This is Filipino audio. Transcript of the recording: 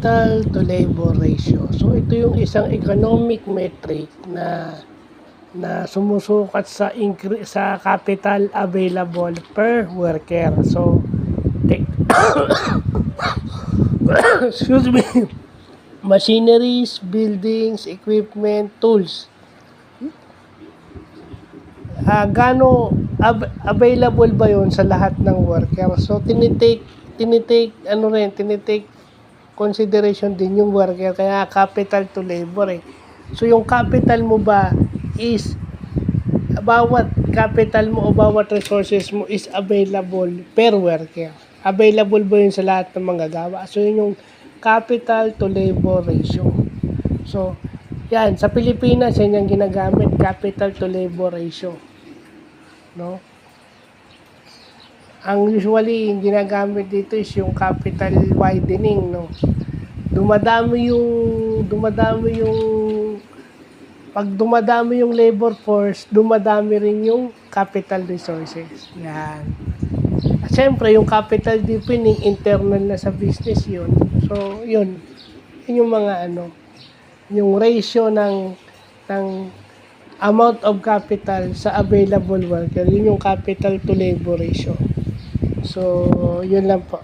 capital to labor ratio. So ito yung isang economic metric na sumusukat sa capital available per worker. So excuse me, machineries, buildings, equipment, tools. Available ba yon sa lahat ng worker? So tinitake consideration din yung worker, kaya capital to labor eh. So yung capital mo ba is bawat capital mo o bawat resources mo is available per worker. Available ba yun sa lahat ng manggagawa? So yun yung capital to labor ratio. So yan, sa Pilipinas yan yung ginagamit, capital to labor ratio. No? Ang usually yung ginagamit dito is yung capital widening, no. Pag dumadami yung labor force, dumadami rin yung capital resources. Yan. At syempre, yung capital depending internal na sa business yun. So, yun. Yun yung mga yung ratio ng amount of capital sa available worker. Yun yung capital to labor ratio. So, yun lang po.